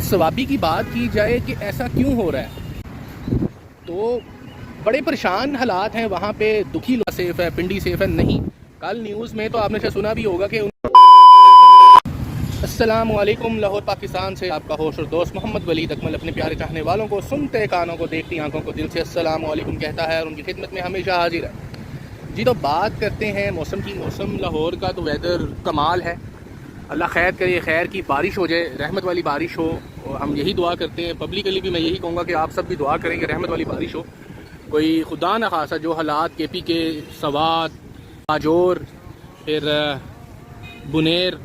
सवाबी की बात की जाए कि ऐसा क्यों हो रहा है, तो बड़े परेशान हालात हैं वहाँ पे। दुखी लोग सेफ है, पिंडी सेफ है नहीं। कल न्यूज़ में तो आपने शायद सुना भी होगा कि अस्सलाम वालेकुम, लाहौर पाकिस्तान से आपका होस्ट और दोस्त मोहम्मद वलीद अकमल अपने प्यारे चाहने वालों को सुनते कानों को देखती आंखों को दिल से अस्सलाम वालेकुम कहता है और उनकी खिदमत में हमेशा हाजिर है जी। तो बात करते हैं मौसम की। मौसम लाहौर का तो वेदर कमाल है। अल्लाह खैर करे, खैर की बारिश हो जाए, रहमत वाली बारिश हो। और हम यही दुआ करते हैं, पब्लिकली भी मैं यही कहूँगा कि आप सब भी दुआ करें कि रहमत वाली बारिश हो। कोई खुदा न खासा जो हालात KP के सवात, आजोर, फिर बुनेर,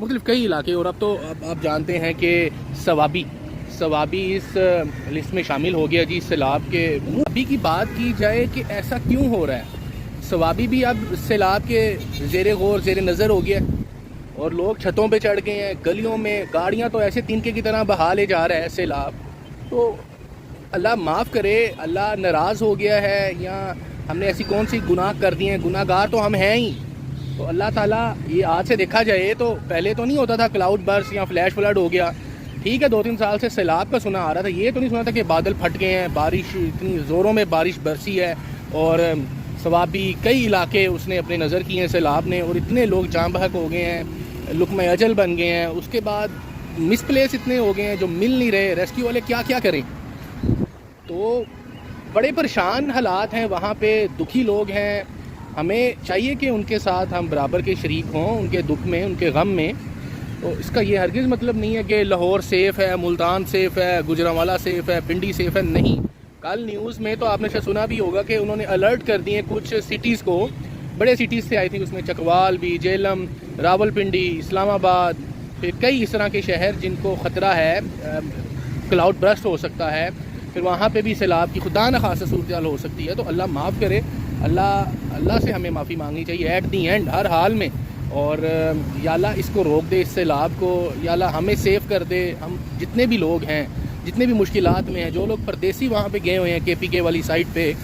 मुख्तलिफ कई इलाके, और अब तो आप जानते हैं कि सवाबी इस लिस्ट में शामिल हो गया जी। सैलाब के अभी की बात की जाए कि ऐसा क्यों हो रहा है, सवाबी भी अब सैलाब के ज़ेरे गौर ज़ेरे नज़र हो गया और लोग छतों पे चढ़ गए हैं, गलियों में गाड़ियां तो ऐसे तिनके की तरह बहा ले जा रहा है सैलाब। तो अल्लाह माफ़ करे, अल्लाह नाराज़ हो गया है या हमने ऐसी कौन सी गुनाह कर दिए हैं? गुनाहगार तो हम हैं ही। तो अल्लाह ताला, ये आज से देखा जाए तो पहले तो नहीं होता था क्लाउड बर्स्ट या फ्लैश फ्लड हो गया, ठीक है 2-3 साल से सैलाब का सुना आ रहा था। ये तो नहीं सुना था कि बादल फट गए हैं, बारिश इतनी ज़ोरों में बारिश बरसी है और सवाबी कई इलाके उसने अपने नज़र किए हैं सैलाब ने, और इतने लोग जाँ बहक हो गए हैं, लुकमा अजल बन गए हैं। उसके बाद मिसप्लेस इतने हो गए हैं जो मिल नहीं रहे। रेस्क्यू वाले क्या क्या करें? तो बड़े परेशान हालात हैं वहाँ पे, दुखी लोग हैं। हमें चाहिए कि उनके साथ हम बराबर के शरीक हों, उनके दुख में, उनके गम में। तो इसका ये हरगिज़ मतलब नहीं है कि लाहौर सेफ़ है, मुल्तान सेफ़ है, गुजरांवाला सेफ़ है, पिंडी सेफ़ है नहीं। कल न्यूज़ में तो आपने शायद सुना भी होगा कि उन्होंने अलर्ट कर दिए कुछ सिटीज़ को, बड़े सिटीज़ से आई थी उसमें चकवाल भी, जेलम, रावलपिंडी, इस्लामाबाद, फिर कई इस तरह के शहर जिनको ख़तरा है क्लाउड बर्स्ट हो सकता है, फिर वहाँ पे भी सैलाब की खुदा न खासा सूरत हाल हो सकती है। तो अल्लाह माफ़ करे, अल्लाह से हमें माफ़ी मांगनी चाहिए एट दी एंड, हर हाल में। और या अल्लाह इसको रोक दे, इस सैलाब को, या अल्लाह हमें सेव कर दे। हम जितने भी लोग हैं, जितने भी मुश्किलात में हैं, जो लोग परदेसी वहाँ पे गए हुए हैं KPK वाली साइड पे,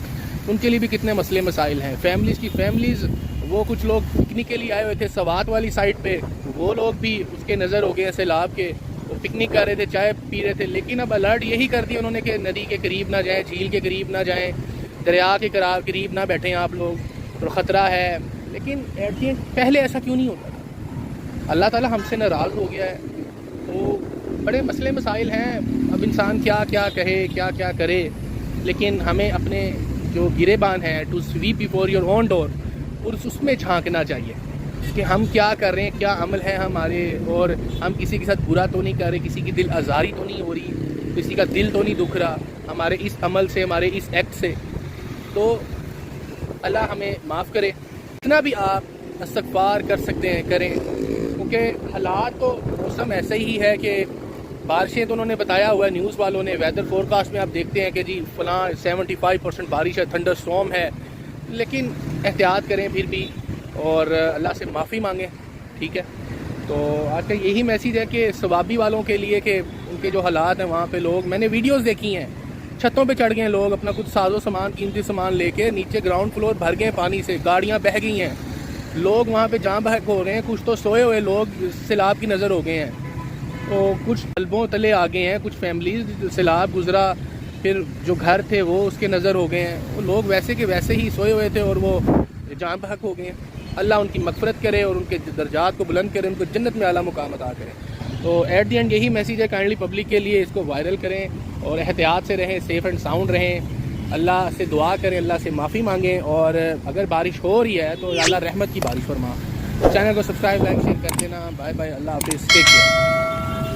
उनके लिए भी कितने मसले मसाइल हैं। फैमिलीज़ वो कुछ लोग पिकनिक के लिए आए हुए थे सवात वाली साइड पे, वो लोग भी उसके नज़र हो गए हैं सैलाब के। वो पिकनिक कर रहे थे, चाय पी रहे थे, लेकिन अब अलर्ट यही कर दिया उन्होंने कि नदी के करीब ना जाएँ, झील के करीब ना जाएँ, दरिया के करीब ना बैठें आप लोग, तो ख़तरा है। लेकिन एट दी एंड पहले ऐसा क्यों नहीं होता था? अल्लाह ताला हमसे नाराज़ हो गया है। तो बड़े मसले मसाइल हैं। अब इंसान क्या क्या कहे, क्या क्या करे, लेकिन हमें अपने जो गिरेबान हैं to sweep before your own door, और उसमें झांकना चाहिए कि हम क्या कर रहे हैं, क्या अमल है हमारे, और हम किसी के साथ बुरा तो नहीं कर रहे, किसी की दिल आज़ारी तो नहीं हो रही, किसी का दिल तो नहीं दुख रहा हमारे इस अमल से, हमारे इस एक्ट से। तो अल्लाह हमें माफ़ करे। इतना भी आप इस्तग़फ़ार कर सकते हैं करें, क्योंकि हालात तो मौसम ऐसा ही है कि बारिशें तो उन्होंने बताया हुआ है न्यूज़ वालों ने, वेदर फोरकास्ट में आप देखते हैं कि जी फलां 75% बारिश है, थंडर स्टॉर्म है। लेकिन एहतियात करें फिर भी, और अल्लाह से माफ़ी मांगें, ठीक है। तो आज का यही मैसेज है कि सवाबी वालों के लिए कि उनके जो हालात हैं वहाँ पे लोग, मैंने वीडियोस देखी हैं, छतों पे चढ़ गए लोग, अपना कुछ साजो सामान, कीमती सामान लेके, नीचे ग्राउंड फ्लोर भर गए पानी से, गाड़ियाँ बह गई हैं, लोग वहाँ पे जाँ बहक हो रहे हैं। कुछ तो सोए हुए लोग सैलाब की नज़र हो गए हैं, तो कुछ तलबों तले आ गए हैं, कुछ फैमिलीज सैलाब गुजरा, फिर जो घर थे वो उसके नज़र हो गए हैं। वो लोग वैसे के वैसे ही सोए हुए थे और वो जाँ बहक हो गए हैं। अल्लाह उनकी मग़फ़िरत करे और उनके दर्जात को बुलंद करे, उनको जन्नत में आला मुकाम अता करे। तो एट दी एंड यही मैसेज है, काइंडली पब्लिक के लिए इसको वायरल करें और एहतियात से रहें, सेफ़ एंड साउंड रहें। अल्लाह से दुआ करें, अल्लाह से माफ़ी मांगें, और अगर बारिश हो रही है तो अल्लाह रहमत की बारिश फरमा। चैनल को सब्सक्राइब, लाइक, शेयर कर देना। बाय बाय, अल्लाह हाफ़िज़, टेक केयर।